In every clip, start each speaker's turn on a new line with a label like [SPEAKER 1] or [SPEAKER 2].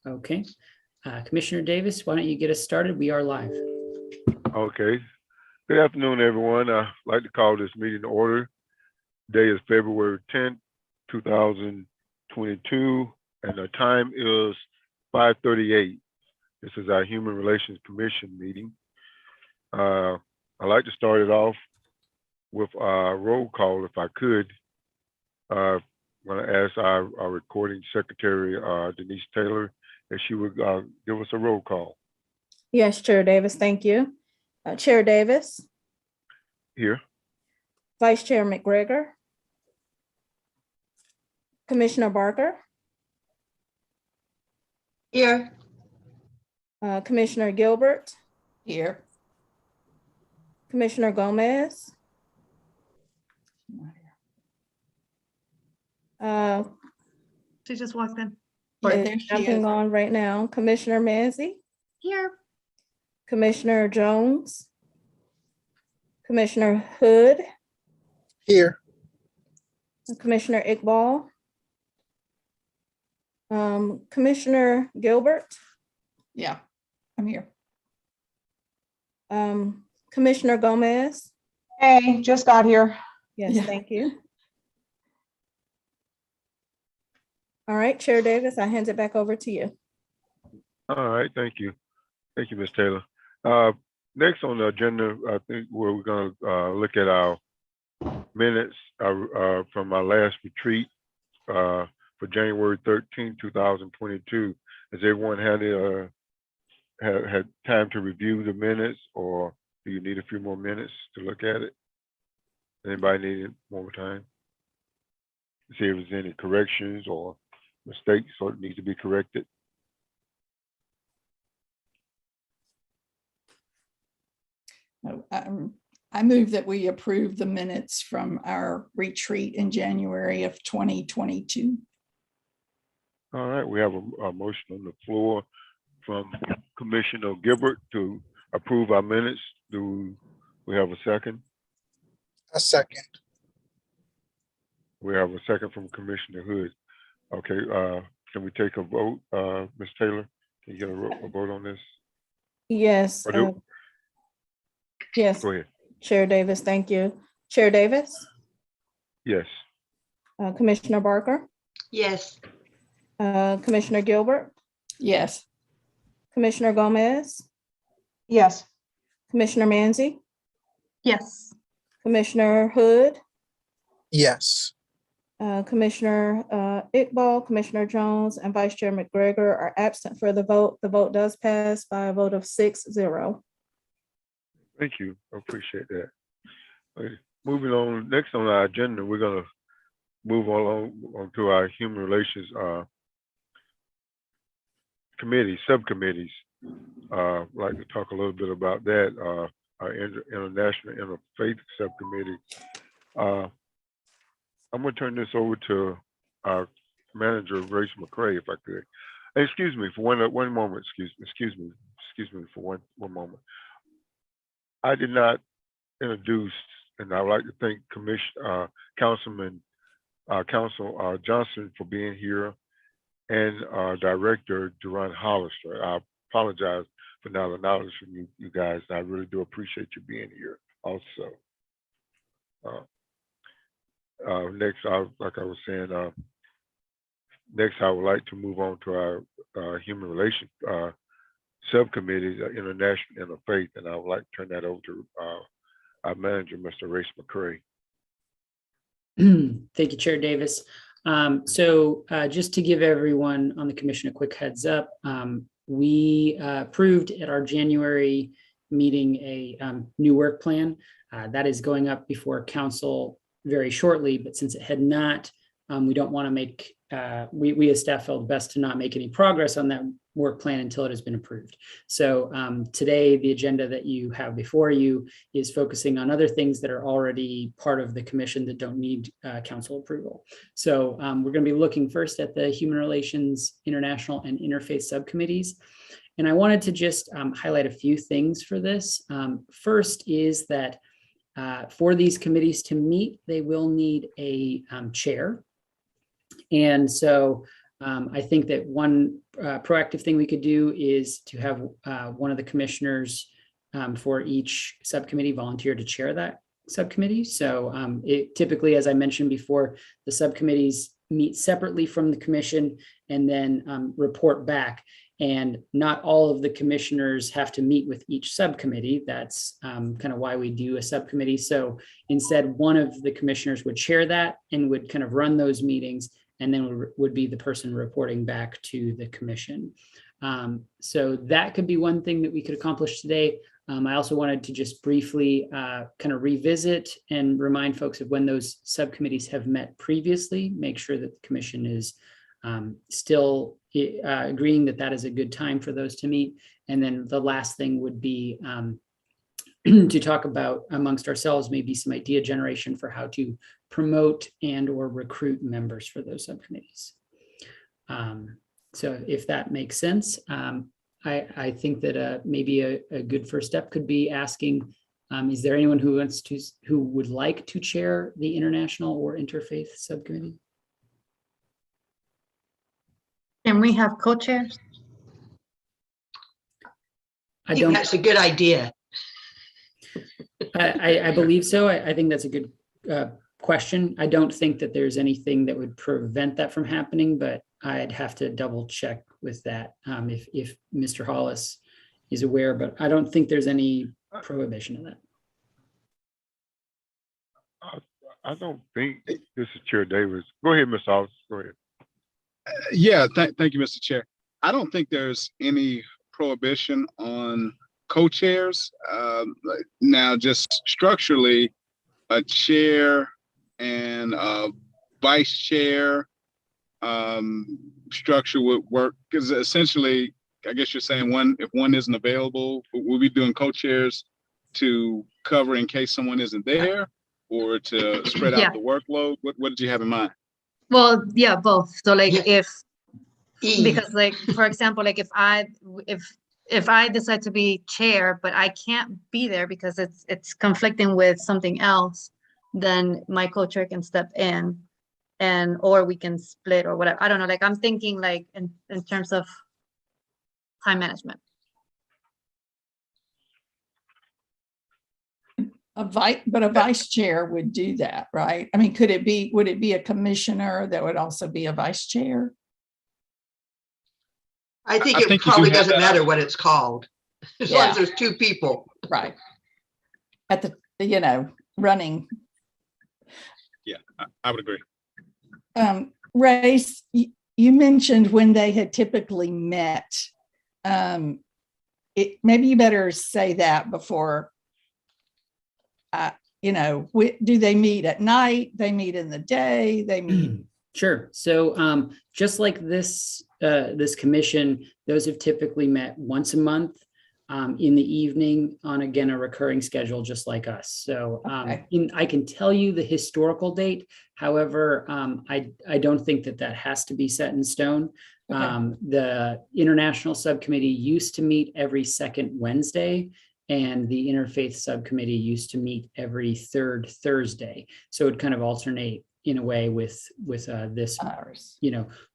[SPEAKER 1] Okay. Commissioner Davis, why don't you get us started? We are live.
[SPEAKER 2] Okay. Good afternoon, everyone. I'd like to call this meeting to order. Today is February 10th, 2022, and the time is 5:38. This is our Human Relations Commission meeting. I'd like to start it off with a roll call, if I could. I'm going to ask our recording secretary, Denise Taylor, if she would give us a roll call.
[SPEAKER 3] Yes, Chair Davis, thank you. Chair Davis.
[SPEAKER 2] Here.
[SPEAKER 3] Vice Chair McGregor. Commissioner Barker.
[SPEAKER 4] Here.
[SPEAKER 3] Commissioner Gilbert.
[SPEAKER 4] Here.
[SPEAKER 3] Commissioner Gomez.
[SPEAKER 4] She just walked in.
[SPEAKER 3] Right there, jumping on right now. Commissioner Manzi.
[SPEAKER 4] Here.
[SPEAKER 3] Commissioner Jones. Commissioner Hood.
[SPEAKER 5] Here.
[SPEAKER 3] Commissioner Iqbal. Commissioner Gilbert.
[SPEAKER 4] Yeah, I'm here.
[SPEAKER 3] Commissioner Gomez.
[SPEAKER 6] Hey, just got here.
[SPEAKER 3] Yes,
[SPEAKER 4] Yeah.
[SPEAKER 3] thank you. All right, Chair Davis, I hand it back over to you.
[SPEAKER 2] All right, thank you. Thank you, Ms. Taylor. Next on the agenda, I think we're going to look at our minutes from our last retreat for January 13, 2022. Has everyone had time to review the minutes, or do you need a few more minutes to look at it? Anybody need more time? See if there's any corrections or mistakes or it needs to be corrected.
[SPEAKER 4] I move that we approve the minutes from our retreat in January of 2022.
[SPEAKER 2] All right, we have a motion on the floor from Commissioner Gilbert to approve our minutes. Do we have a second?
[SPEAKER 5] A second.
[SPEAKER 2] We have a second from Commissioner Hood. Okay, can we take a vote? Ms. Taylor, can you get a vote on this?
[SPEAKER 3] Yes. Yes,
[SPEAKER 2] Go ahead.
[SPEAKER 3] Chair Davis, thank you. Chair Davis.
[SPEAKER 2] Yes.
[SPEAKER 3] Commissioner Barker.
[SPEAKER 4] Yes.
[SPEAKER 3] Commissioner Gilbert.
[SPEAKER 4] Yes.
[SPEAKER 3] Commissioner Gomez.
[SPEAKER 6] Yes.
[SPEAKER 3] Commissioner Manzi.
[SPEAKER 4] Yes.
[SPEAKER 3] Commissioner Hood.
[SPEAKER 5] Yes.
[SPEAKER 3] Commissioner Iqbal, Commissioner Jones, and Vice Chair McGregor are absent for the vote. The vote does pass by a vote of 6-0.
[SPEAKER 2] Thank you. I appreciate that. Okay, moving on, next on our agenda, we're going to move on to our Human Relations committee, subcommittees. I'd like to talk a little bit about that. Our International Interfaith Subcommittee. I'm going to turn this over to our manager, Grace McCray, if I could. Excuse me for one moment. Excuse me for one moment. I did not introduce, and I would like to thank Councilman Johnson for being here, and our Director, Duran Hollister. I apologize for not acknowledging you guys. I really do appreciate you being here also. Next, like I was saying, next I would like to move on to our Human Relations Subcommittees, International Interfaith, and I would like to turn that over to our manager, Mr. Race McCray.
[SPEAKER 1] Thank you, Chair Davis. So just to give everyone on the commission a quick heads up, we approved at our January meeting a new work plan that is going up before council very shortly, but since it had not, we don't want to make, we as staff felt best to not make any progress on that work plan until it has been approved. So today, the agenda that you have before you is focusing on other things that are already part of the commission that don't need council approval. So we're going to be looking first at the Human Relations, International, and Interfaith subcommittees. And I wanted to just highlight a few things for this. First is that for these committees to meet, they will need a chair. And so I think that one proactive thing we could do is to have one of the commissioners for each subcommittee volunteer to chair that subcommittee. So it typically, as I mentioned before, the subcommittees meet separately from the commission and then report back. And not all of the commissioners have to meet with each subcommittee. That's kind of why we do a subcommittee. So instead, one of the commissioners would chair that and would kind of run those meetings, and then would be the person reporting back to the commission. So that could be one thing that we could accomplish today. I also wanted to just briefly kind of revisit and remind folks of when those subcommittees have met previously, make sure that the commission is still agreeing that that is a good time for those to meet. And then the last thing would be to talk about amongst ourselves, maybe some idea generation for how to promote and or recruit members for those subcommittees. So if that makes sense, I think that maybe a good first step could be asking, is there anyone who would like to chair the international or interfaith subcommittee?
[SPEAKER 7] Can we have co-chairs?
[SPEAKER 1] I don't.
[SPEAKER 8] That's a good idea.
[SPEAKER 1] I believe so. I think that's a good question. I don't think that there's anything that would prevent that from happening, but I'd have to double check with that if Mr. Hollis is aware, but I don't think there's any prohibition of that.
[SPEAKER 2] I don't think this is Chair Davis. Go ahead, Ms. Hollis. Go ahead.
[SPEAKER 9] Yeah, thank you, Mr. Chair. I don't think there's any prohibition on co-chairs. Now, just structurally, a chair and a vice chair structure would work, because essentially, I guess you're saying if one isn't available, we'll be doing co-chairs to cover in case someone isn't there, or to spread out the workload. What did you have in mind?
[SPEAKER 7] Well, yeah, both. So like
[SPEAKER 8] Yeah.
[SPEAKER 7] because like, for example, like if I decide to be chair, but I can't be there because it's conflicting with something else, then my co-chair can step in, or we can split or whatever. I don't know. Like I'm thinking like in terms of time management.
[SPEAKER 4] But a vice chair would do that, right? I mean, would it be a commissioner that would also be a vice chair?
[SPEAKER 8] I think
[SPEAKER 9] I
[SPEAKER 8] it
[SPEAKER 9] think you
[SPEAKER 8] probably
[SPEAKER 9] do have
[SPEAKER 8] doesn't
[SPEAKER 9] that.
[SPEAKER 8] matter what it's called, as long as there's two people.
[SPEAKER 4] Right. At the, running.
[SPEAKER 9] Yeah, I would agree.
[SPEAKER 4] Race, you mentioned when they had typically met. Maybe you better say that before. Do they meet at night? They meet in the day? They meet.
[SPEAKER 1] Sure. So just like this commission, those have typically met once a month in the evening on, again, a recurring schedule, just like us. So I can tell you the historical date. However, I don't think that has to be set in stone. Okay. The International Subcommittee used to meet every second Wednesday, and the Interfaith Subcommittee used to meet every third Thursday. So it kind of alternate in a way with this,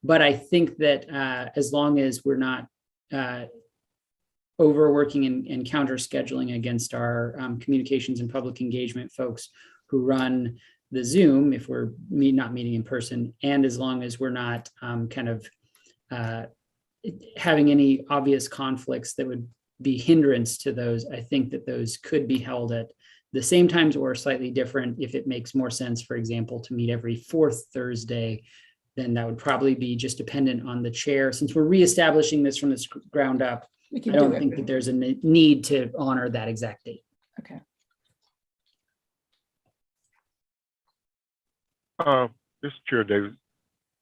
[SPEAKER 1] but I think that as long as we're not overworking and counter scheduling against our communications and public engagement folks who run the Zoom, if we're not meeting in person, and as long as we're not having any obvious conflicts that would be hindrance to those, I think that those could be held at the same times or slightly different. If it makes more sense, for example, to meet every fourth Thursday, then that would probably be just dependent on the chair. Since we're reestablishing this from the ground up, I don't think that there's a need to honor that exact date.
[SPEAKER 4] Okay.
[SPEAKER 2] Mr. Chair Davis,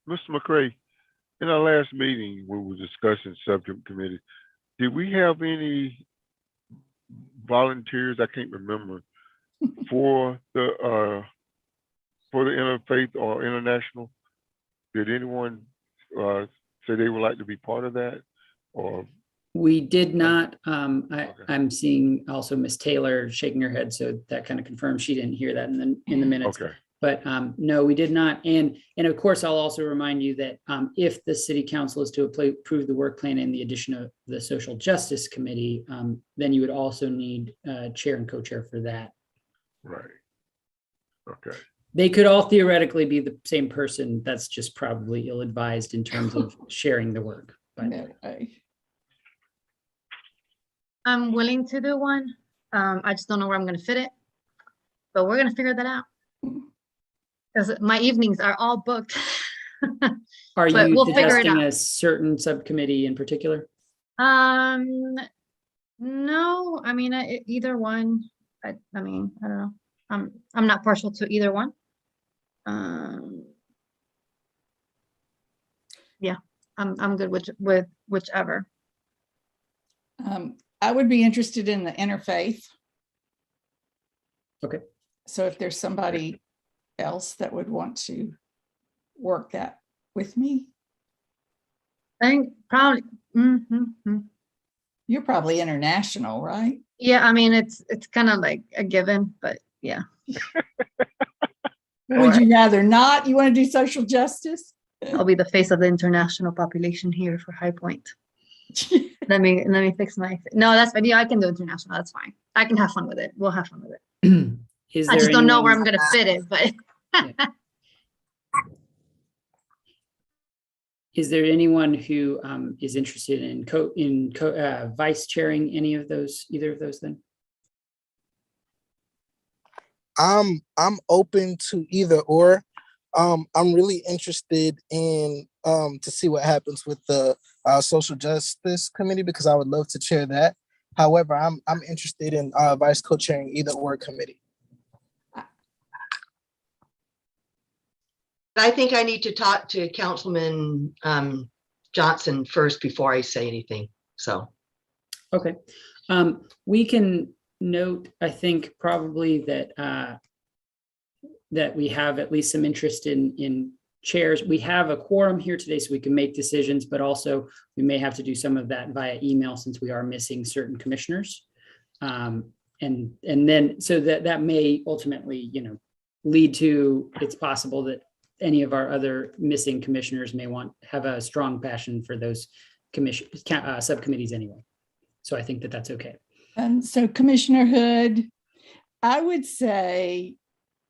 [SPEAKER 2] Mr. McCray, in our last meeting when we were discussing subcommittee, did we have any volunteers? I can't remember for the interfaith or international. Did anyone say they would like to be part of that? Or
[SPEAKER 1] we did not.
[SPEAKER 2] Okay.
[SPEAKER 1] I'm seeing also Miss Taylor shaking her head, so that kind of confirms she didn't hear that in the minutes.
[SPEAKER 2] Okay.
[SPEAKER 1] But no, we did not. And of course, I'll also remind you that if the city council is to approve the work plan and the addition of the social justice committee, then you would also need chair and co-chair for that.
[SPEAKER 2] Right. Okay.
[SPEAKER 1] They could all theoretically be the same person. That's just probably ill-advised in terms of sharing the work. But
[SPEAKER 4] No way.
[SPEAKER 7] I'm willing to do one. I just don't know where I'm gonna fit it, but we're gonna figure that out. Because my evenings are all booked.
[SPEAKER 1] are
[SPEAKER 7] But
[SPEAKER 1] you
[SPEAKER 7] we'll figure it
[SPEAKER 1] suggesting
[SPEAKER 7] out.
[SPEAKER 1] a certain subcommittee in particular?
[SPEAKER 7] No, I mean, either one. I mean, I don't know. I'm not partial to either one. Yeah, I'm good with whichever.
[SPEAKER 4] I would be interested in the interfaith.
[SPEAKER 1] Okay.
[SPEAKER 4] So if there's somebody else that would want to work that with me,
[SPEAKER 7] I think probably.
[SPEAKER 4] you're probably international, right?
[SPEAKER 7] Yeah, I mean, it's kind of like a given, but yeah.
[SPEAKER 4] Would you rather not? You want to do social justice?
[SPEAKER 7] I'll be the face of the international population here for High Point. Let me fix my. No, that's fine. Yeah, I can do international. That's fine. I can have fun with it. We'll have fun with it. I just don't know where I'm gonna fit it, but.
[SPEAKER 1] Is there anyone who is interested in vice chairing either of those then?
[SPEAKER 5] I'm open to either or. I'm really interested in to see what happens with the social justice committee, because I would love to chair that. However, I'm interested in vice co-chairing either or committee.
[SPEAKER 8] I think I need to talk to Councilman Johnson first before I say anything. So.
[SPEAKER 1] Okay. We can note, I think probably that that we have at least some interest in chairs. We have a quorum here today, so we can make decisions, but also we may have to do some of that via email since we are missing certain commissioners. And then so that may ultimately, lead to, it's possible that any of our other missing commissioners may have a strong passion for those subcommittees anyway. So I think that that's okay.
[SPEAKER 4] And so Commissioner Hood, I would say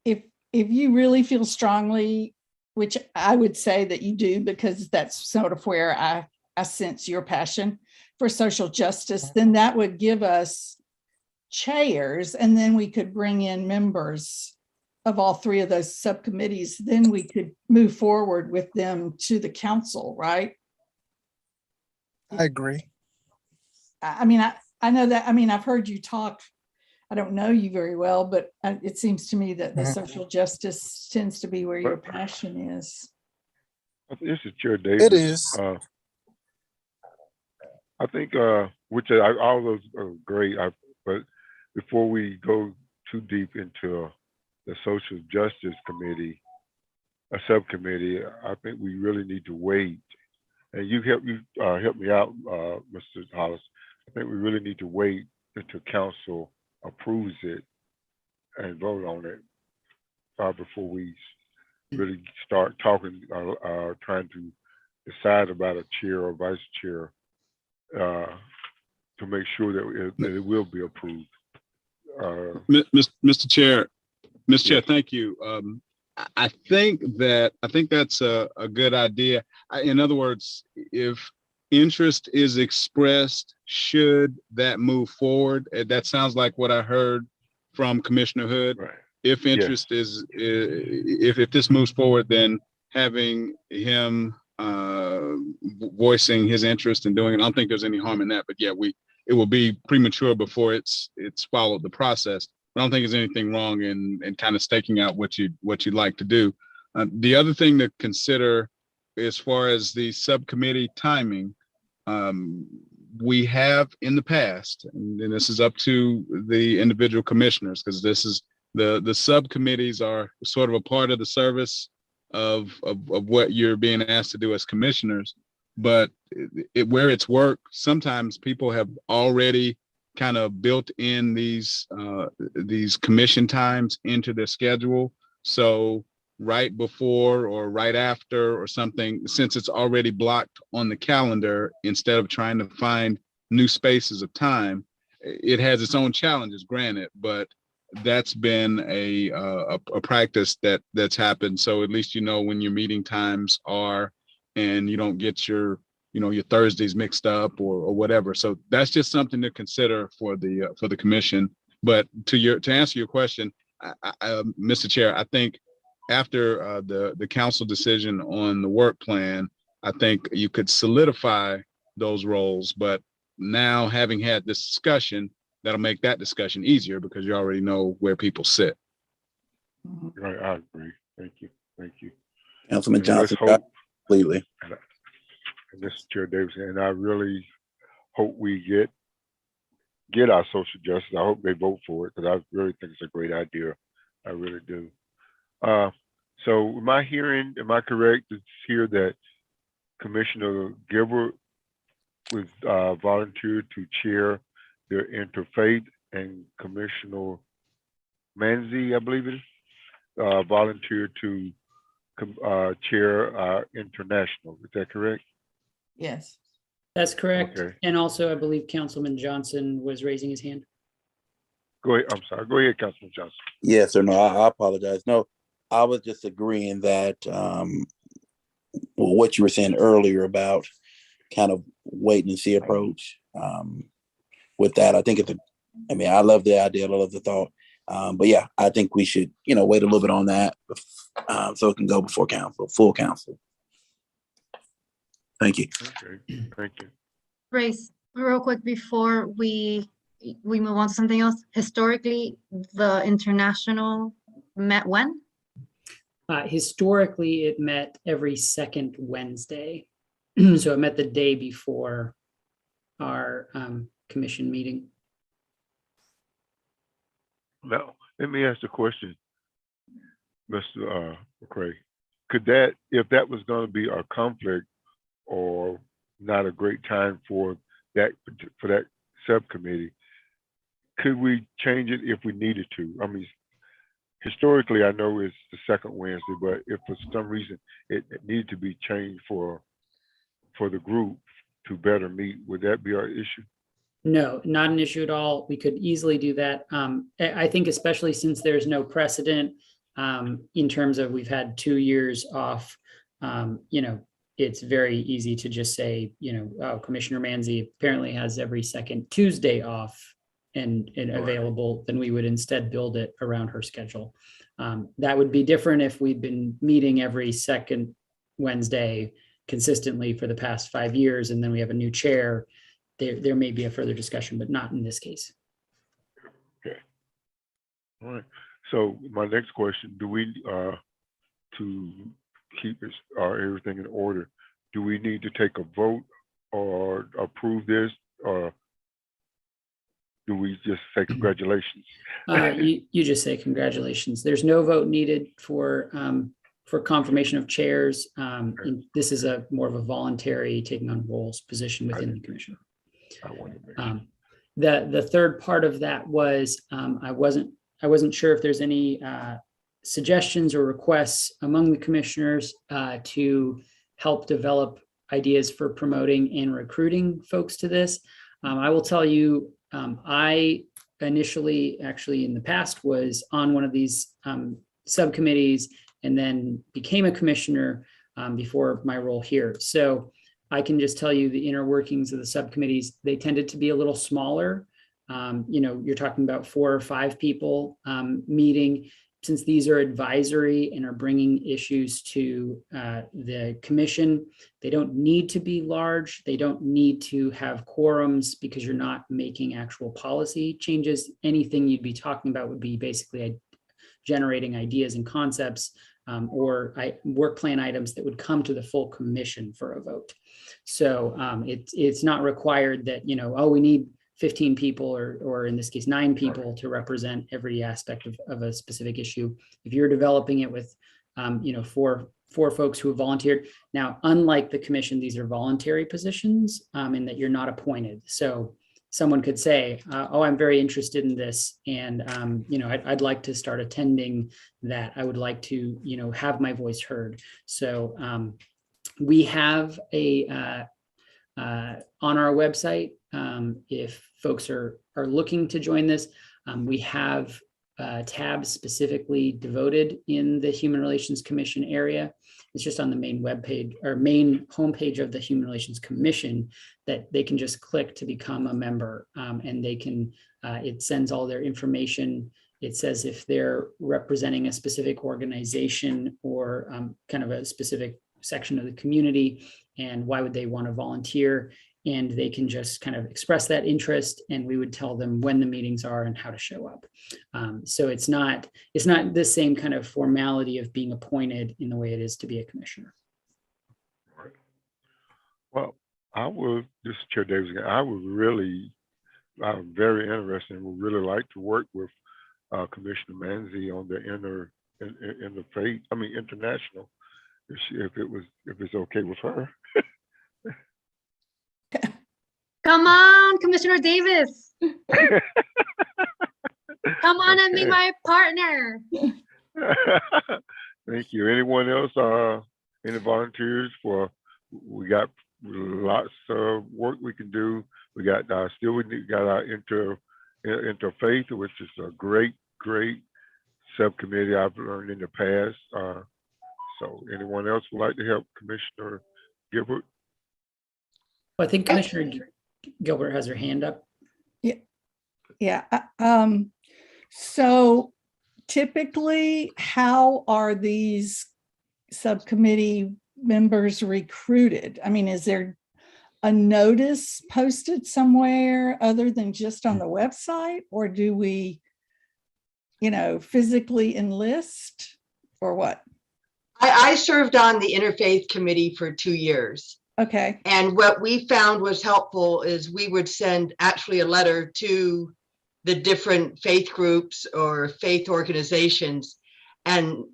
[SPEAKER 4] if you really feel strongly, which I would say that you do, because that's sort of where I sense your passion for social justice, then that would give us chairs, and then we could bring in members of all three of those subcommittees. Then we could move forward with them to the council, right?
[SPEAKER 5] I agree.
[SPEAKER 4] I mean, I know that, I mean, I've heard you talk. I don't know you very well, but it seems to me that the social justice tends to be where your passion is.
[SPEAKER 2] This is Chair Davis.
[SPEAKER 5] It is.
[SPEAKER 2] I think, which all those are great, but before we go too deep into the Social Justice Committee, a subcommittee, I think we really need to wait. And you help me out, Mr. Hollis. I think we really need to wait until council approves it and vote on it before we really start talking, trying to decide about a chair or vice chair to make sure that it will be approved.
[SPEAKER 9] Mr. Chair, thank you. I think that's a good idea. In other words, if interest is expressed, should that move forward? That sounds like what I heard from Commissioner Hood.
[SPEAKER 2] Right.
[SPEAKER 9] If interest is, if this moves forward, then having him voicing his interest in doing it, I don't think there's any harm in that. But yeah, it will be premature before it's followed the process. I don't think there's anything wrong in kind of staking out what you'd like to do. The other thing to consider as far as the subcommittee timing, we have in the past, and this is up to the individual commissioners, because this is the subcommittees are sort of a part of the service of what you're being asked to do as commissioners. But where it's work, sometimes people have already kind of built in these commission times into their schedule. So right before or right after or something, since it's already blocked on the calendar, instead of trying to find new spaces of time, it has its own challenges, granted, but that's been a practice that's happened. So at least you know when your meeting times are, and you don't get your Thursdays mixed up or whatever. So that's just something to consider for the commission. But to answer your question, Mr. Chair, I think after the council decision on the work plan, I think you could solidify those roles. But now, having had this discussion, that'll make that discussion easier because you already know where people sit.
[SPEAKER 2] Right, I agree. Thank you. Thank you.
[SPEAKER 10] Councilman
[SPEAKER 2] And let's
[SPEAKER 10] Johnson,
[SPEAKER 2] hope,
[SPEAKER 10] completely.
[SPEAKER 2] and Mr. Chair Davis, and I really hope we get our social justice. I hope they vote for it because I really think it's a great idea. I really do. So am I correct to hear that Commissioner Gilbert was volunteered to chair the Interfaith, and Commissioner Manzi, I believe it is, volunteered to chair International. Is that correct?
[SPEAKER 4] Yes.
[SPEAKER 1] That's correct.
[SPEAKER 2] Okay.
[SPEAKER 1] And also, I believe Councilman Johnson was raising his hand.
[SPEAKER 2] Go ahead. I'm sorry. Go ahead, Councilman Johnson.
[SPEAKER 10] Yes or no, I apologize. No, I was just agreeing that what you were saying earlier about kind of wait and see approach. With that, I think I love the idea, I love the thought. But yeah, I think we should, wait a little bit on that so it can go before council, full council. Thank you.
[SPEAKER 2] Okay. Thank you.
[SPEAKER 7] Grace, real quick before we move on to something else. Historically, the International met when?
[SPEAKER 1] Historically, it met every second Wednesday. So it met the day before our commission meeting.
[SPEAKER 2] Now, let me ask the question, Mr. McCray. Could that, if that was going to be a conflict or not a great time for that subcommittee, could we change it if we needed to? I mean, historically, I know it's the second Wednesday, but if for some reason it needed to be changed for the group to better meet, would that be our issue?
[SPEAKER 1] No, not an issue at all. We could easily do that. I think especially since there's no precedent in terms of we've had 2 years off, it's very easy to just say, oh, Commissioner Manzi apparently has every second Tuesday off and available, then we would instead build it around her schedule. That would be different if we'd been meeting every second Wednesday consistently for the past 5 years, and then we have a new chair. There may be a further discussion, but not in this case.
[SPEAKER 2] Okay. All right. So my next question, do we, to keep everything in order, do we need to take a vote or approve this, or do we just say congratulations?
[SPEAKER 1] You just say congratulations. There's no vote needed for confirmation of chairs. This is more of a voluntary taking on roles position within the commission. The third part of that was I wasn't sure if there's any suggestions or requests among the commissioners to help develop ideas for promoting and recruiting folks to this. I will tell you, I initially actually in the past was on one of these subcommittees and then became a commissioner before my role here. So I can just tell you the inner workings of the subcommittees, they tended to be a little smaller. You're talking about 4 or 5 people meeting. Since these are advisory and are bringing issues to the commission, they don't need to be large. They don't need to have quorums because you're not making actual policy changes. Anything you'd be talking about would be basically generating ideas and concepts or work plan items that would come to the full commission for a vote. So it's not required that, we need 15 people or in this case, 9 people to represent every aspect of a specific issue. If you're developing it with, 4 folks who have volunteered. Now, unlike the commission, these are voluntary positions in that you're not appointed. So someone could say, oh, I'm very interested in this. And, I'd like to start attending that. I would like to, have my voice heard. So we have on our website, if folks are looking to join this, we have tabs specifically devoted in the Human Relations Commission area. It's just on the main webpage or main homepage of the Human Relations Commission that they can just click to become a member, and they can, it sends all their information. It says if they're representing a specific organization or kind of a specific section of the community and why would they want to volunteer, and they can just kind of express that interest, and we would tell them when the meetings are and how to show up. So it's not the same kind of formality of being appointed in the way it is to be a commissioner.
[SPEAKER 2] Right. Well, this is Chair Davis again, I'm very interested and would really like to work with Commissioner Manzi on the international, if it's okay with her.
[SPEAKER 7] Come on, Commissioner Davis. Come on and be my partner.
[SPEAKER 2] Thank you. Anyone else? Any volunteers we got lots of work we can do. We got got our Interfaith, which is a great subcommittee I've learned in the past. So anyone else would like to help Commissioner Gilbert?
[SPEAKER 1] I think Commissioner Gilbert has her hand up.
[SPEAKER 4] Yeah. So typically, how are these subcommittee members recruited? I mean, is there a notice posted somewhere other than just on the website, or do we, physically enlist, or what?
[SPEAKER 8] I served on the Interfaith Committee for 2 years.
[SPEAKER 4] Okay.
[SPEAKER 8] And what we found was helpful is we would send actually a letter to the different faith groups or faith organizations. And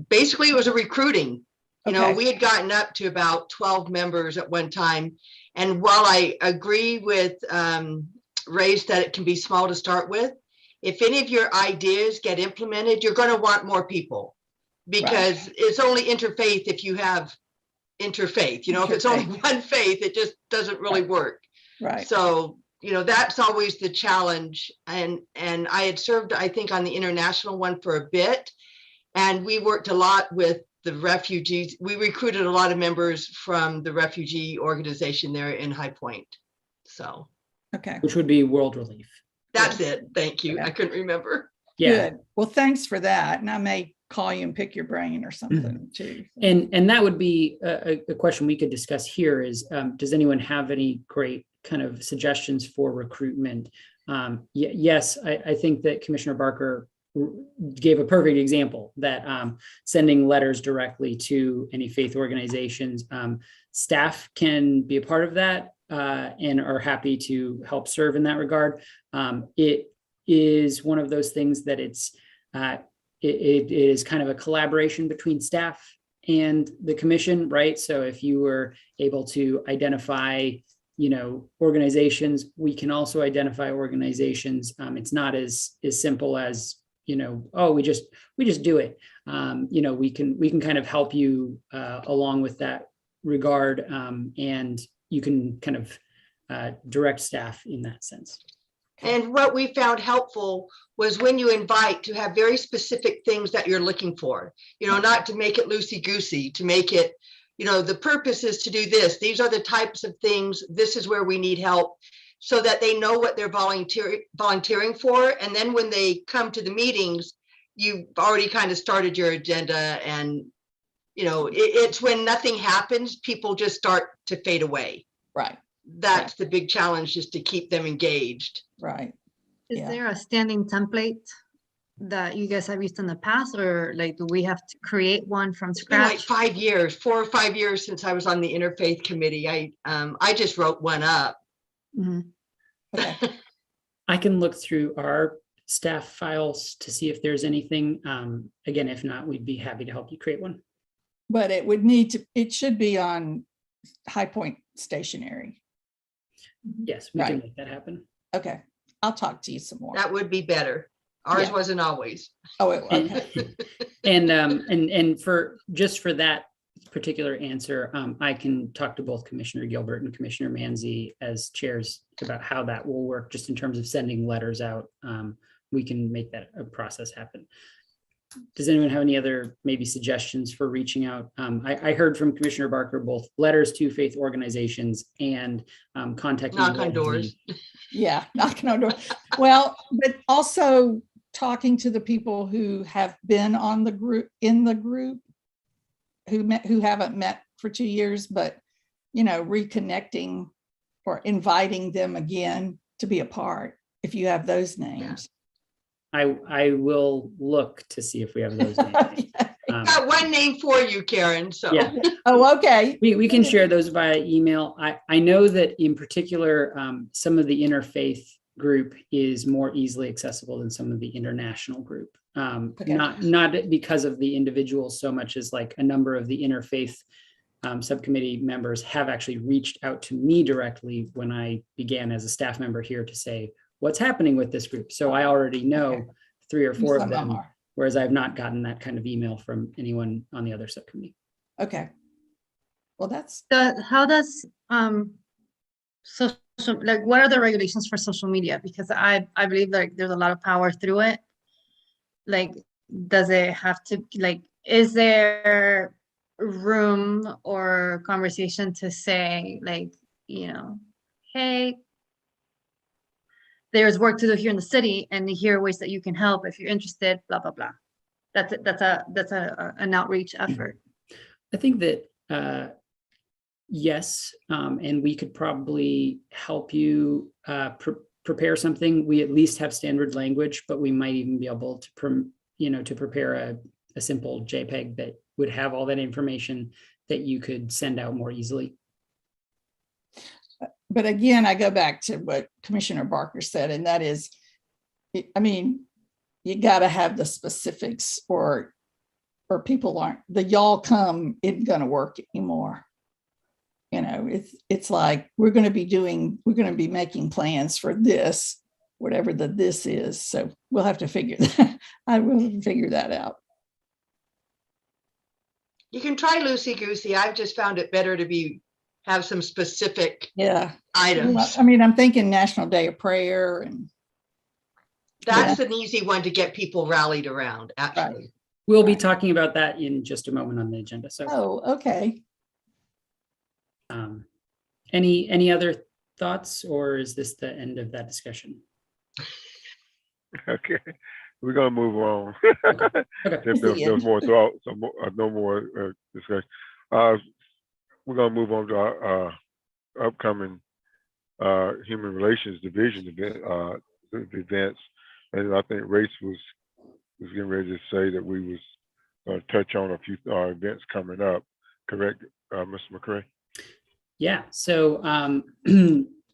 [SPEAKER 8] basically it was a recruiting. We had gotten up to about 12 members at one time. And while I agree with Ray's that it can be small to start with, if any of your ideas get implemented, you're going to want more people, because it's only interfaith if you have interfaith. If it's only one faith, it just doesn't really work.
[SPEAKER 4] Right.
[SPEAKER 8] So, that's always the challenge. And I had served, I think, on the international one for a bit, and we worked a lot with the refugees. We recruited a lot of members from the refugee organization there in High Point. So,
[SPEAKER 1] which would be World Relief.
[SPEAKER 8] That's it. Thank you. I couldn't remember.
[SPEAKER 1] Yeah.
[SPEAKER 4] Good. Well, thanks for that. And I may call you and pick your brain or something too.
[SPEAKER 1] And that would be a question we could discuss here is, does anyone have any great kind of suggestions for recruitment? Yes, I think that Commissioner Barker gave a perfect example that sending letters directly to any faith organizations, staff can be a part of that and are happy to help serve in that regard. It is one of those things that it is kind of a collaboration between staff and the commission, right? So if you were able to identify, organizations, we can also identify organizations. It's not as simple as, oh, we just do it. We can kind of help you along with that regard, and you can kind of direct staff in that sense.
[SPEAKER 8] And what we found helpful was when you invite, to have very specific things that you're looking for, not to make it loosey-goosey, to make it, the purpose is to do this. These are the types of things. This is where we need help, so that they know what they're volunteering for. And then when they come to the meetings, you've already kind of started your agenda. And, it's when nothing happens, people just start to fade away.
[SPEAKER 4] Right.
[SPEAKER 8] That's the big challenge, just to keep them engaged.
[SPEAKER 4] Right.
[SPEAKER 7] Is there a standing template that you guys have used in the past, or do we have to create one from scratch?
[SPEAKER 8] It's been like 5 years, 4 or 5 years since I was on the Interfaith Committee. I just wrote one up.
[SPEAKER 4] Mm-hmm. Okay.
[SPEAKER 1] I can look through our staff files to see if there's anything. Again, if not, we'd be happy to help you create one.
[SPEAKER 4] But it should be on High Point stationery.
[SPEAKER 1] Yes, we can make that happen.
[SPEAKER 4] Okay, I'll talk to you some more.
[SPEAKER 8] That would be better. Ours
[SPEAKER 4] Yeah.
[SPEAKER 8] wasn't always.
[SPEAKER 4] Oh, okay.
[SPEAKER 1] And for that particular answer, I can talk to both Commissioner Gilbert and Commissioner Manzi as chairs about how that will work, just in terms of sending letters out. We can make that a process happen. Does anyone have any other maybe suggestions for reaching out? I heard from Commissioner Barker, both letters to faith organizations and contacting.
[SPEAKER 8] Knock on doors.
[SPEAKER 4] Yeah, knocking on doors. Well, but also talking to the people who have been on the group, who haven't met for 2 years, but, reconnecting or inviting them again to be a part, if you have those names.
[SPEAKER 1] I will look to see if we have those names.
[SPEAKER 8] Got one name for you, Karen, so.
[SPEAKER 1] Yeah.
[SPEAKER 4] Oh, okay.
[SPEAKER 1] We can share those via email. I know that in particular, some of the interfaith group is more easily accessible than some of the international group.
[SPEAKER 4] Okay.
[SPEAKER 1] Not because of the individuals so much as like a number of the interfaith subcommittee members have actually reached out to me directly when I began as a staff member here to say, what's happening with this group? So I already know 3 or 4 of them, whereas I've not gotten that kind of email from anyone on the other subcommittee.
[SPEAKER 4] Okay. Well, that's.
[SPEAKER 7] How does, social, like, what are the regulations for social media? Because I believe like there's a lot of power through it. Like, does it have to, like, is there room or conversation to say, like, hey, there's work to do here in the city, and here are ways that you can help if you're interested, blah, blah, blah. That's an outreach effort.
[SPEAKER 1] I think that, yes, and we could probably help you prepare something. We at least have standard language, but we might even be able to prepare a simple JPEG that would have all that information that you could send out more easily.
[SPEAKER 4] But again, I go back to what Commissioner Barker said, and that is, you got to have the specifics, or people aren't, the y'all come isn't going to work anymore. It's like, we're going to be making plans for this, whatever this is. So we'll have to figure that. I will figure that out.
[SPEAKER 8] You can try loosey-goosey. I've just found it better to have some specific items.
[SPEAKER 4] I'm thinking National Day of Prayer, and
[SPEAKER 8] that's an easy one to get people rallied around, actually.
[SPEAKER 4] Right.
[SPEAKER 1] We'll be talking about that in just a moment on the agenda. So,
[SPEAKER 4] okay.
[SPEAKER 1] Any other thoughts, or is this the end of that discussion?
[SPEAKER 2] Okay, we're gonna move on.
[SPEAKER 1] Okay.
[SPEAKER 2] If there's more thoughts, no more discussion. We're gonna move on to our upcoming Human Relations Division events, and I think Race was getting ready to say that we was going to touch on a few events coming up. Correct, Mr. McCray?
[SPEAKER 1] Yeah. So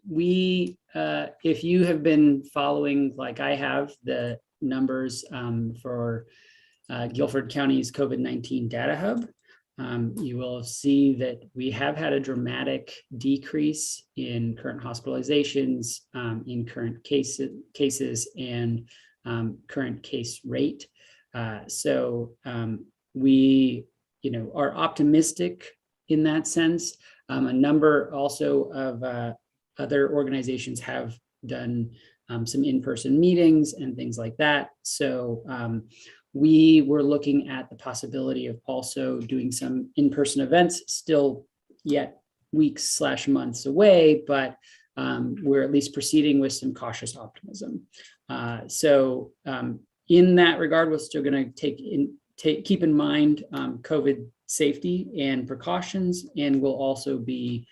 [SPEAKER 1] if you have been following, like I have, the numbers for Guilford County's COVID-19 data hub, you will see that we have had a dramatic decrease in current hospitalizations, in current cases and current case rate. So we, are optimistic in that sense. A number also of other organizations have done some in-person meetings and things like that. So we were looking at the possibility of also doing some in-person events, still yet weeks/months away, but we're at least proceeding with some cautious optimism. So in that regard, we're still going to keep in mind COVID safety and precautions, and we'll also be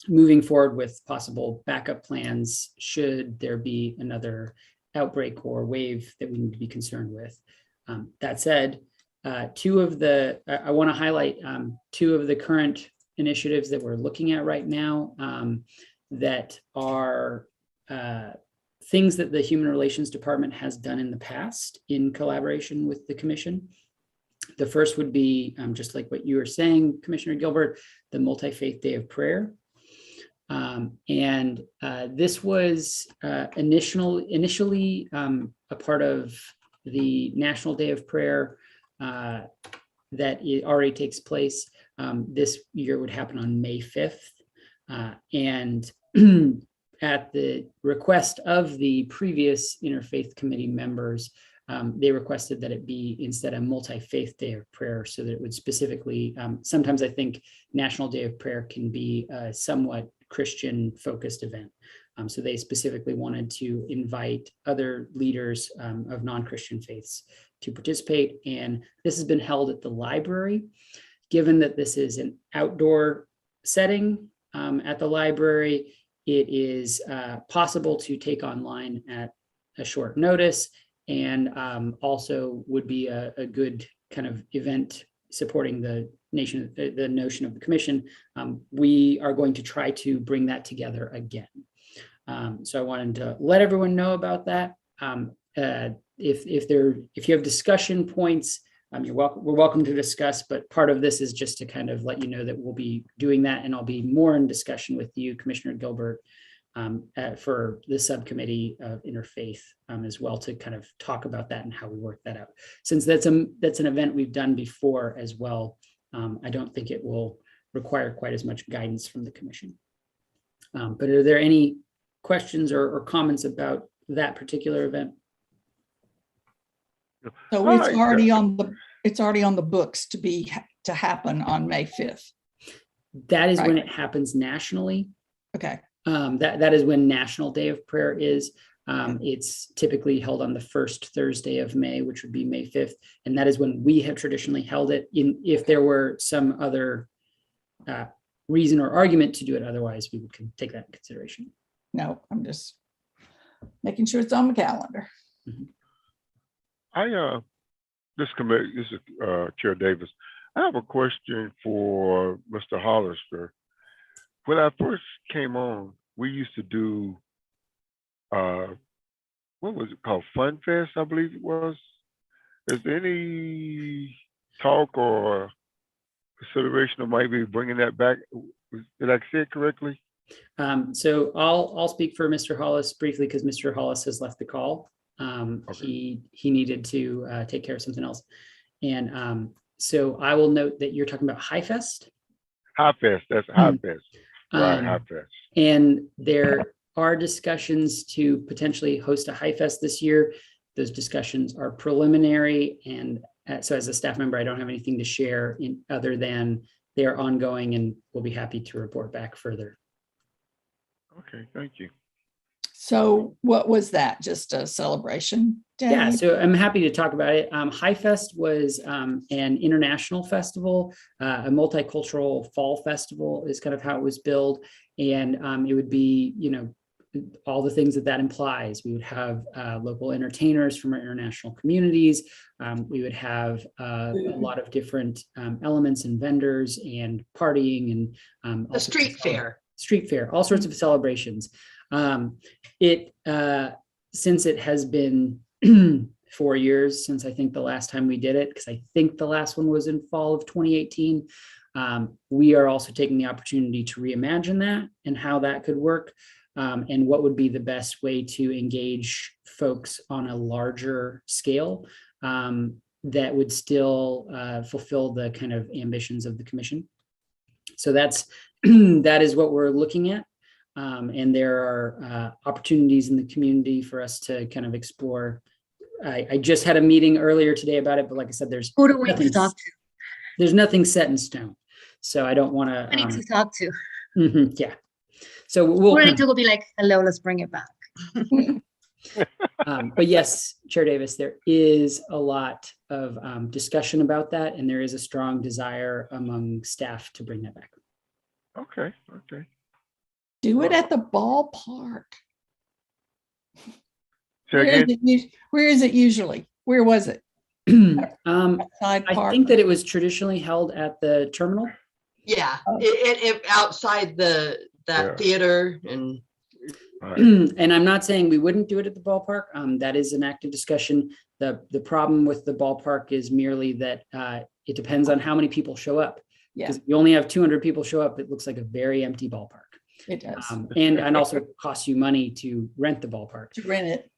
[SPEAKER 1] moving forward with possible backup plans should there be another outbreak or wave that we need to be concerned with. That said, I want to highlight 2 of the current initiatives that we're looking at right now that are things that the Human Relations Department has done in the past in collaboration with the Commission. The first would be, just like what you were saying, Commissioner Gilbert, the Multi-Faith Day of Prayer. This was initially a part of the National Day of Prayer that it already takes place. This year would happen on May 5th. And at the request of the previous Interfaith Committee members, they requested that it be instead a multi-faith day of prayer, so that it would specifically, sometimes I think National Day of Prayer can be a somewhat Christian focused event. So they specifically wanted to invite other leaders of non-Christian faiths to participate. And this has been held at the library. Given that this is an outdoor setting at the library, it is possible to take online at a short notice, and also would be a good kind of event supporting the notion of the commission. We are going to try to bring that together again. So I wanted to let everyone know about that. If you have discussion points, we're welcome to discuss, but part of this is just to kind of let you know that we'll be doing that, and I'll be more in discussion with you, Commissioner Gilbert, for the subcommittee of interfaith as well, to kind of talk about that and how we work that out. Since that's an event we've done before as well, I don't think it will require quite as much guidance from the commission. But are there any questions or comments about that particular event?
[SPEAKER 4] So it's already on the books to happen on May 5th.
[SPEAKER 1] That is when it happens nationally.
[SPEAKER 4] Okay.
[SPEAKER 1] That is when National Day of Prayer is. It's typically held on the first Thursday of May, which would be May 5th. And that is when we have traditionally held it. If there were some other reason or argument to do it otherwise, we would take that in consideration.
[SPEAKER 4] No, I'm just making sure it's on the calendar.
[SPEAKER 1] Mm-hmm.
[SPEAKER 2] This is Chair Davis. I have a question for Mr. Hollister. When I first came on, we used to do, what was it called? Fun Fest, I believe it was. Is there any talk or consideration of maybe bringing that back? Did I say it correctly?
[SPEAKER 1] So I'll speak for Mr. Hollis briefly, because Mr. Hollis has left the call. Okay. He needed to take care of something else. And so I will note that you're talking about High Fest.
[SPEAKER 2] High Fest, that's High Fest. Right, High Fest.
[SPEAKER 1] And there are discussions to potentially host a High Fest this year. Those discussions are preliminary. And so as a staff member, I don't have anything to share other than they are ongoing, and we'll be happy to report back further.
[SPEAKER 2] Okay, thank you.
[SPEAKER 4] So what was that? Just a celebration day?
[SPEAKER 1] Yeah, so I'm happy to talk about it. High Fest was an international festival, a multicultural fall festival is kind of how it was billed. And it would be, all the things that implies. We would have local entertainers from our international communities. We would have a lot of different elements and vendors and partying and
[SPEAKER 8] The street fair.
[SPEAKER 1] Street fair, all sorts of celebrations. Since it has been 4 years since I think the last time we did it, because I think the last one was in fall of 2018, we are also taking the opportunity to reimagine that and how that could work, and what would be the best way to engage folks on a larger scale that would still fulfill the kind of ambitions of the commission. So that is what we're looking at. And there are opportunities in the community for us to kind of explore. I just had a meeting earlier today about it, but like I said, there's
[SPEAKER 7] Who do we need to talk to?
[SPEAKER 1] There's nothing set in stone. So I don't want to.
[SPEAKER 7] I need to talk to.
[SPEAKER 1] Yeah. So we'll
[SPEAKER 7] need to go be like, hello, let's bring it back.
[SPEAKER 1] But yes, Chair Davis, there is a lot of discussion about that, and there is a strong desire among staff to bring that back.
[SPEAKER 2] Okay.
[SPEAKER 4] Do it at the ballpark.
[SPEAKER 2] Where
[SPEAKER 4] is it usually? Where was it?
[SPEAKER 1] I think that it was traditionally held at the terminal.
[SPEAKER 8] Yeah, it outside that theater and.
[SPEAKER 1] And I'm not saying we wouldn't do it at the ballpark. That is an active discussion. The problem with the ballpark is merely that it depends on how many people show up.
[SPEAKER 4] Yeah.
[SPEAKER 1] Because if you only have 200 people show up, it looks like a very empty ballpark.
[SPEAKER 4] It does.
[SPEAKER 1] And also costs you money to rent the ballpark.
[SPEAKER 4] To rent it.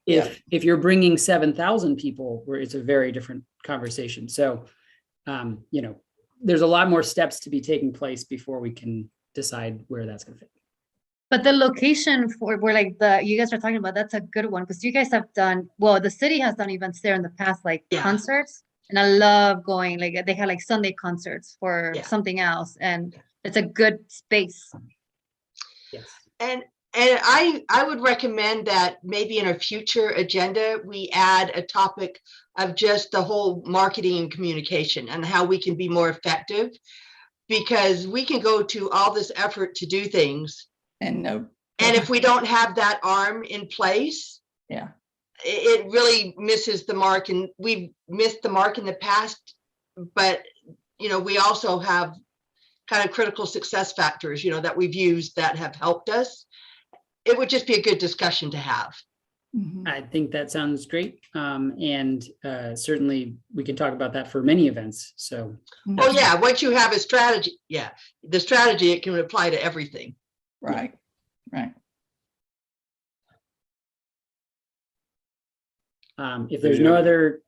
[SPEAKER 1] If you're bringing 7,000 people, where it's a very different conversation. So, there's a lot more steps to be taking place before we can decide where that's going to fit.
[SPEAKER 7] But the location for where like you guys are talking about, that's a good one because you guys have done, well, the city has done events there in the past, like concerts. And I love going, like they had like Sunday concerts for something else. And it's a good space.
[SPEAKER 1] Yes.
[SPEAKER 8] And I would recommend that maybe in a future agenda, we add a topic of just the whole marketing and communication and how we can be more effective, because we can go to all this effort to do things. And if we don't have that arm in place, it really misses the mark. And we've missed the mark in the past, but we also have kind of critical success factors, that we've used that have helped us. It would just be a good discussion to have.
[SPEAKER 1] I think that sounds great. And certainly we can talk about that for many events. So.
[SPEAKER 8] Oh yeah, once you have a strategy, the strategy, it can apply to everything.
[SPEAKER 4] Right.
[SPEAKER 1] If there's no other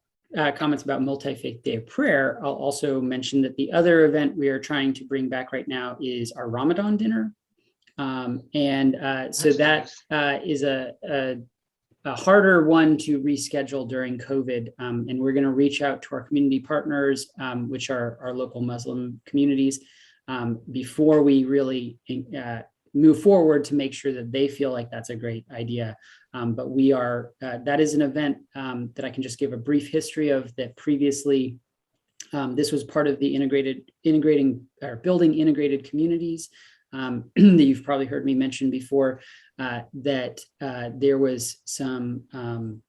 [SPEAKER 1] comments about Multi-Faith Day of Prayer, I'll also mention that the other event we are trying to bring back right now is our Ramadan Dinner. So that is a harder one to reschedule during COVID. And we're going to reach out to our community partners, which are our local Muslim communities, before we really move forward to make sure that they feel like that's a great idea. But we are, that is an event that I can just give a brief history of. That previously, this was part of the building integrated communities that you've probably heard me mention before, that there was some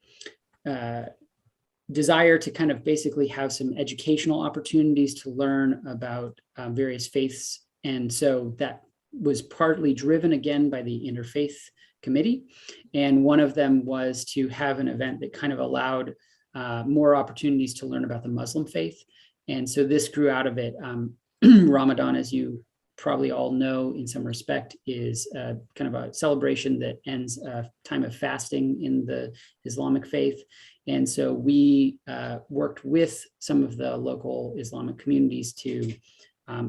[SPEAKER 1] desire to kind of basically have some educational opportunities to learn about various faiths. And so that was partly driven again by the Interfaith Committee. And one of them was to have an event that kind of allowed more opportunities to learn about the Muslim faith. And so this grew out of it. Ramadan, as you probably all know in some respect, is kind of a celebration that ends a time of fasting in the Islamic faith. And so we worked with some of the local Islamic communities to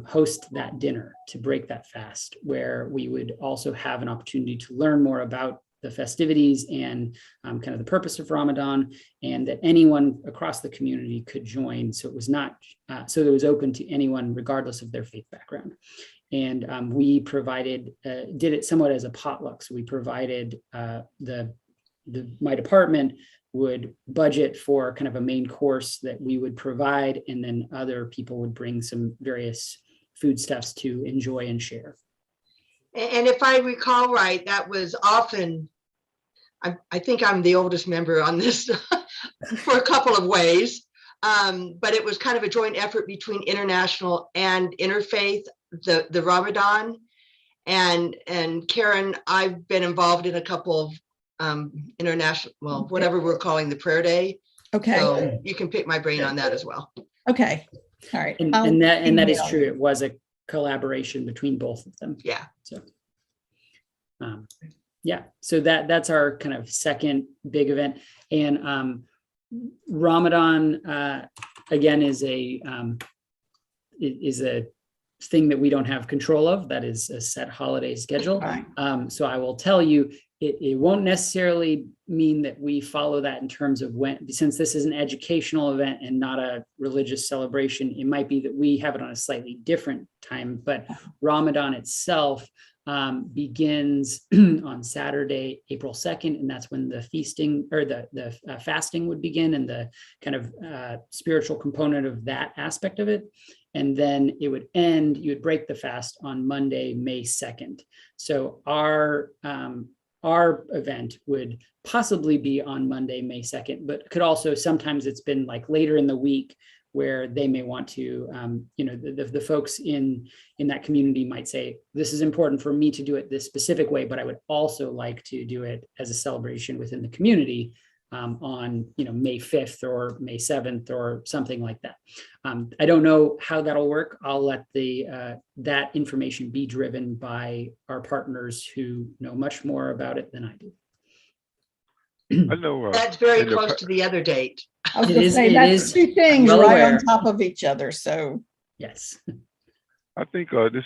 [SPEAKER 1] host that dinner to break that fast, where we would also have an opportunity to learn more about the festivities and kind of the purpose of Ramadan, and that anyone across the community could join. So it was not, so it was open to anyone regardless of their faith background. And we provided, did it somewhat as a potluck. So we provided my department would budget for kind of a main course that we would provide, and then other people would bring some various foodstuffs to enjoy and share.
[SPEAKER 8] And if I recall right, that was often, I think I'm the oldest member on this for a couple of ways, but it was kind of a joint effort between international and interfaith, the Ramadan. And Karen, I've been involved in a couple of international, well, whatever we're calling the prayer day.
[SPEAKER 4] Okay.
[SPEAKER 8] So you can pick my brain on that as well.
[SPEAKER 4] Okay. All right.
[SPEAKER 1] And that is true. It was a collaboration between both of them.
[SPEAKER 8] Yeah.
[SPEAKER 1] So, so that's our kind of second big event. And Ramadan, again, is a thing that we don't have control of. That is a set holiday schedule. Right. So I will tell you, it won't necessarily mean that we follow that in terms of when, since this is an educational event and not a religious celebration, it might be that we have it on a slightly different time, but Ramadan itself begins on Saturday, April 2nd, and that's when the feasting or the fasting would begin, and the kind of spiritual component of that aspect of it. And then it would end, you would break the fast on Monday, May 2nd. So our event would possibly be on Monday, May 2nd, but could also, sometimes it's been like later in the week where they may want to, the folks in that community might say, this is important for me to do it this specific way, but I would also like to do it as a celebration within the community on, May 5th or May 7th or something like that. I don't know how that'll work. I'll let that information be driven by our partners who know much more about it than I do.
[SPEAKER 2] I know.
[SPEAKER 8] That's very
[SPEAKER 2] in the
[SPEAKER 8] close
[SPEAKER 2] pa-
[SPEAKER 8] to the other date.
[SPEAKER 4] I was
[SPEAKER 1] It
[SPEAKER 4] gonna
[SPEAKER 1] is-
[SPEAKER 4] say,
[SPEAKER 1] it
[SPEAKER 4] that's
[SPEAKER 1] is
[SPEAKER 4] two things
[SPEAKER 1] well
[SPEAKER 4] right on
[SPEAKER 1] aware.
[SPEAKER 4] top of each other, so.
[SPEAKER 1] Yes.
[SPEAKER 2] I think this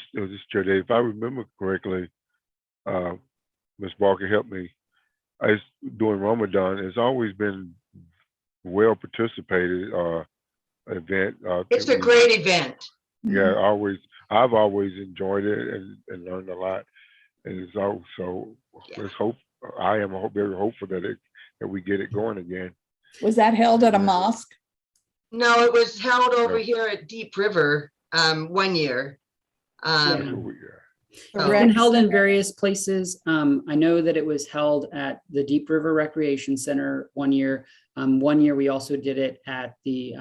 [SPEAKER 2] Chair Dave, if I remember correctly, Ms. Barker helped me. During Ramadan, it's always been well participated event.
[SPEAKER 8] It's a great event.
[SPEAKER 2] Yeah, I've always enjoyed it and learned a lot. And it's also, let's hope, I am very hopeful that we get it going again.
[SPEAKER 4] Was that held at a mosque?
[SPEAKER 8] No, it was held over here at Deep River 1 year.
[SPEAKER 2] That's
[SPEAKER 1] Yeah.
[SPEAKER 2] what we-
[SPEAKER 1] It's been held in various places. I know that it was held at the Deep River Recreation Center 1 year. 1 year, we also did it at the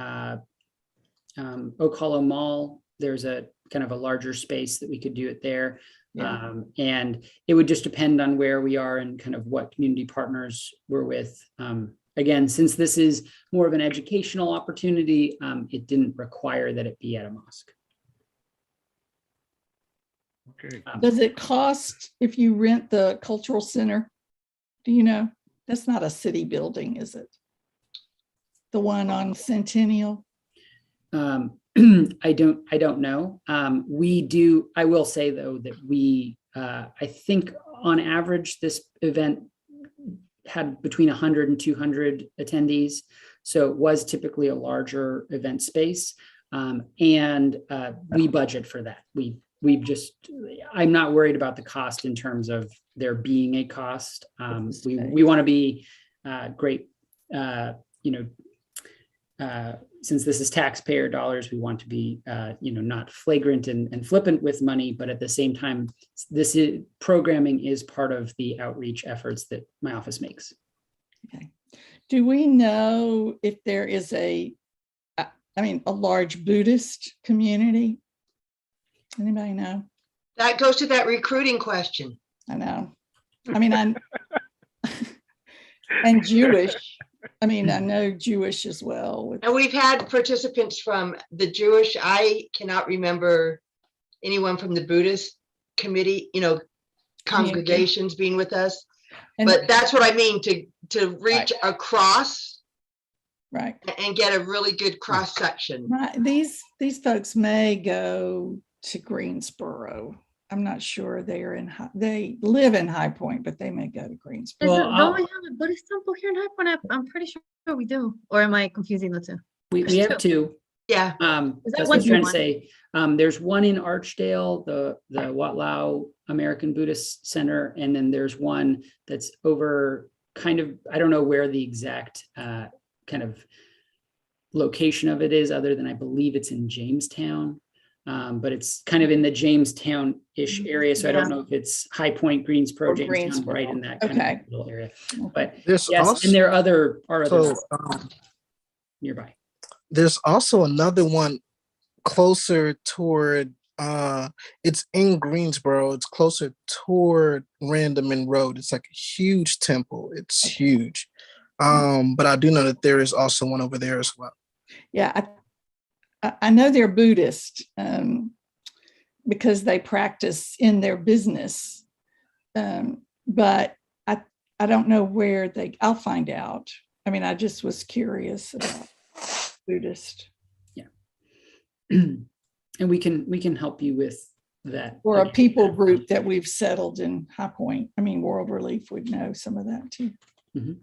[SPEAKER 1] Oak Hollow Mall. There's a kind of a larger space that we could do it there.
[SPEAKER 4] Yeah.
[SPEAKER 1] And it would just depend on where we are and kind of what community partners we're with. Again, since this is more of an educational opportunity, it didn't require that it be at a mosque.
[SPEAKER 2] Okay.
[SPEAKER 4] Does it cost if you rent the cultural center? Do you know? That's not a city building, is it? The one on Centennial?
[SPEAKER 1] I don't know. I will say though that I think on average, this event had between 100 and 200 attendees. So it was typically a larger event space. And we budget for that. I'm not worried about the cost in terms of there being a cost. We want to be great, since this is taxpayer dollars, we want to be, not flagrant and flippant with money, but at the same time, programming is part of the outreach efforts that my office makes.
[SPEAKER 4] Okay. Do we know if there is a large Buddhist community? Anybody know?
[SPEAKER 8] That goes to that recruiting question.
[SPEAKER 4] I know. I'm and Jewish. I know Jewish as well.
[SPEAKER 8] And we've had participants from the Jewish. I cannot remember anyone from the Buddhist committee, congregations being with us. But that's what I mean, to reach across,
[SPEAKER 4] right,
[SPEAKER 8] and get a really good cross section.
[SPEAKER 4] Right. These folks may go to Greensboro. I'm not sure they live in High Point, but they may go to Greensboro.
[SPEAKER 7] Don't we have a Buddhist temple here in High Point? I'm pretty sure we do. Or am I confusing the two?
[SPEAKER 1] We have two.
[SPEAKER 8] Yeah.
[SPEAKER 1] That's what I was trying to say. There's one in Archdale, the Wat Lao American Buddhist Center, and then there's one that's over kind of, I don't know where the exact kind of location of it is, other than I believe it's in Jamestown. But it's kind of in the Jamestown-ish area. So I don't know if it's High Point, Greensboro, Jamestown, right in that kind of little area. But
[SPEAKER 5] There's
[SPEAKER 1] yes,
[SPEAKER 5] also,
[SPEAKER 1] and there are other
[SPEAKER 5] so,
[SPEAKER 1] nearby.
[SPEAKER 5] there's also another one closer toward, it's in Greensboro. It's closer toward Randaman Road. It's like a huge temple. It's huge. But I do know that there is also one over there as well.
[SPEAKER 4] Yeah, I know they're Buddhist because they practice in their business, but I don't know where I'll find out. I just was curious about Buddhist.
[SPEAKER 1] Yeah. And we can help you with that.
[SPEAKER 4] Or a people group that we've settled in High Point. World Relief would know some of that too.
[SPEAKER 1] Mm-hmm.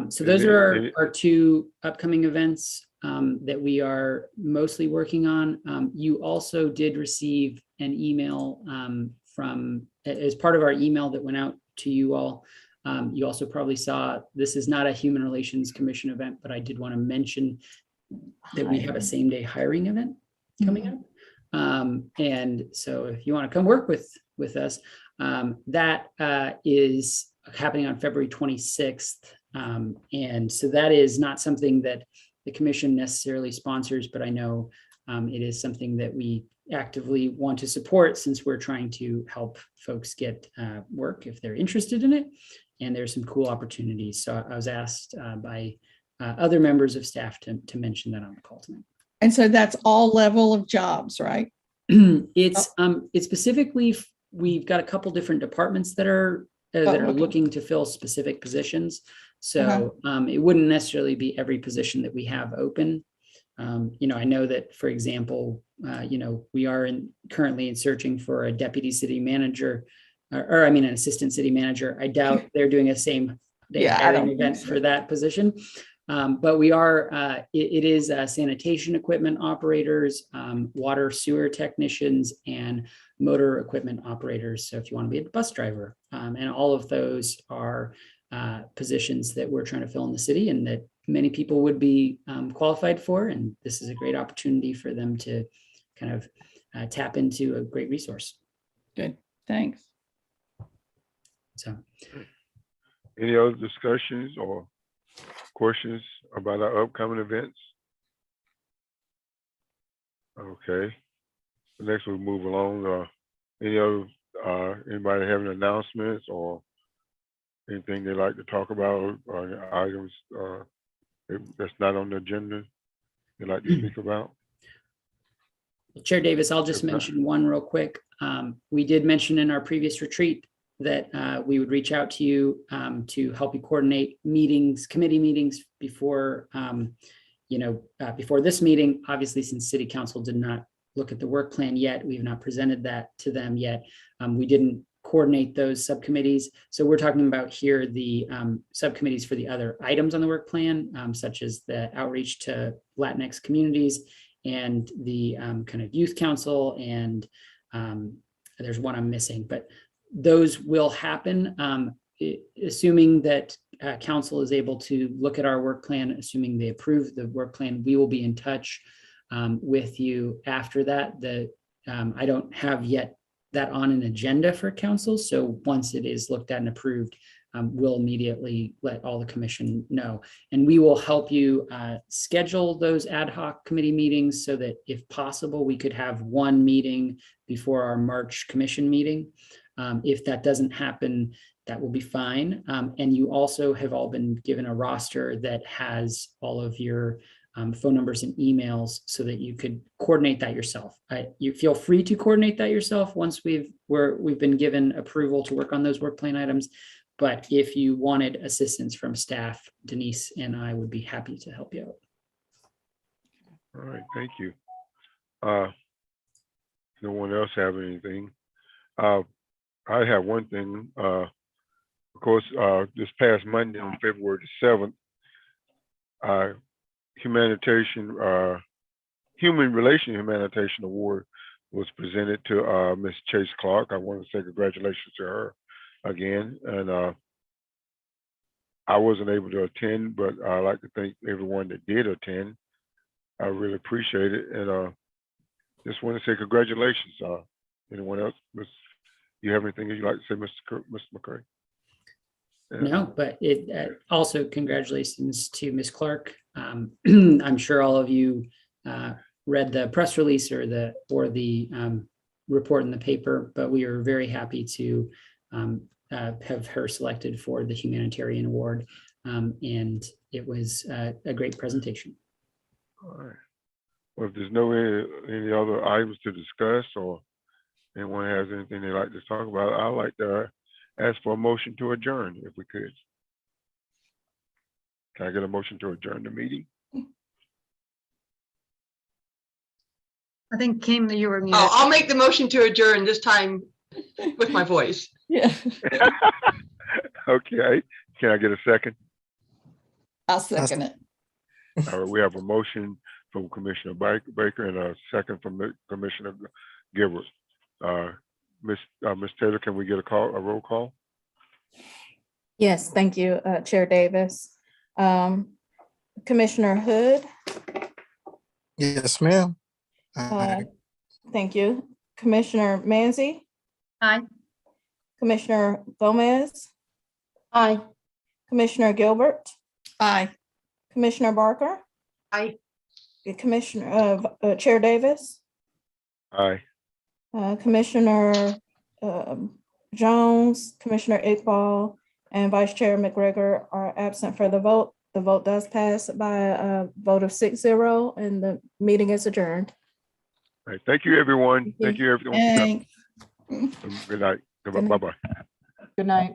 [SPEAKER 1] So those are our two upcoming events that we are mostly working on. You also did receive an email as part of our email that went out to you all. You also probably saw, this is not a Human Relations Commission event, but I did want to mention that we have a same-day hiring event coming up. And so if you want to come work with us, that is happening on February 26th. And so that is not something that the commission necessarily sponsors, but I know it is something that we actively want to support, since we're trying to help folks get work if they're interested in it. And there's some cool opportunities. So I was asked by other members of staff to mention that on the call tonight.
[SPEAKER 4] And so that's all level of jobs, right?
[SPEAKER 1] It's specifically, we've got a couple different departments that are
[SPEAKER 4] okay.
[SPEAKER 1] looking to fill specific positions. So it wouldn't necessarily be every position that we have open. I know that, for example, we are currently searching for a deputy city manager, or an assistant city manager. I doubt they're doing a same day hiring event for that position. But we are, it is sanitation equipment operators, water sewer technicians, and motor equipment operators. So if you want to be a bus driver, and all of those are positions that we're trying to fill in the city, and that many people would be qualified for. And this is a great opportunity for them to kind of tap into a great resource.
[SPEAKER 4] Good, thanks.
[SPEAKER 1] So,
[SPEAKER 2] Any other discussions or questions about our upcoming events? Okay. Next, we'll move along. Anybody having announcements or anything they'd like to talk about, or items that's not on the agenda they'd like to speak about?
[SPEAKER 1] Chair Davis, I'll just mention one real quick. We did mention in our previous retreat that we would reach out to you to help you coordinate meetings, committee meetings before, before this meeting. Obviously, since City Council did not look at the work plan yet, we've not presented that to them yet. We didn't coordinate those subcommittees. So we're talking about here the subcommittees for the other items on the work plan, such as the outreach to Latinx communities and the kind of youth council, and there's one I'm missing, but those will happen, assuming that council is able to look at our work plan, assuming they approve the work plan. We will be in touch with you after that. I don't have yet that on an agenda for council. So once it is looked at and approved, we'll immediately let all the commission know. And we will help you schedule those ad hoc committee meetings so that if possible, we could have one meeting before our March commission meeting. If that doesn't happen, that will be fine. And you also have all been given a roster that has all of your phone numbers and emails so that you could coordinate that yourself. You feel free to coordinate that yourself once we've been given approval to work on those work plan items. But if you wanted assistance from staff, Denise and I would be happy to help you out.
[SPEAKER 2] All right, thank you. No one else have anything? I have one thing. Of course, this past Monday on February the 7th, Human Relation Humanitarian Award was presented to Ms. Chase Clark. I want to say congratulations to her again. And I wasn't able to attend, but I'd like to thank everyone that did attend. I really appreciate it. And just want to say congratulations. Anyone else? You have anything you'd like to say, Mr. McCray?
[SPEAKER 1] No, but also congratulations to Ms. Clark. I'm sure all of you read the press release or the report in the paper, but we are very happy to have her selected for the Humanitarian Award. And it was a great presentation.
[SPEAKER 2] All right. Well, if there's any other items to discuss, or anyone has anything they'd like to talk about, I'd like to ask for a motion to adjourn, if we could. Can I get a motion to adjourn the meeting?
[SPEAKER 7] I think, Kim, you were muted.
[SPEAKER 8] I'll make the motion to adjourn this time with my voice.
[SPEAKER 4] Yeah,
[SPEAKER 2] Okay. Can I get a second?
[SPEAKER 4] I'll second it.
[SPEAKER 2] All right. We have a motion from Commissioner Baker and a second from Commissioner Gilbert. Ms. Taylor, can we get a roll call?
[SPEAKER 3] Yes, thank you, Chair Davis. Commissioner Hood.
[SPEAKER 5] Yes, ma'am.
[SPEAKER 3] Thank you. Commissioner Manzi.
[SPEAKER 7] Aye.
[SPEAKER 3] Commissioner Gomez.
[SPEAKER 6] Aye.
[SPEAKER 3] Commissioner Gilbert.
[SPEAKER 4] Aye.
[SPEAKER 3] Commissioner Barker.
[SPEAKER 8] Aye.
[SPEAKER 3] Commissioner Chair Davis.
[SPEAKER 2] Aye.
[SPEAKER 3] Commissioner Jones, Commissioner Iqbal, and Vice Chair McGregor are absent for the vote. The vote does pass by a vote of 6-0, and the meeting is adjourned.
[SPEAKER 2] All right. Thank you, everyone. Thank you, everyone.
[SPEAKER 4] Thanks.
[SPEAKER 2] Good night.
[SPEAKER 3] Good night.
[SPEAKER 6] Good night.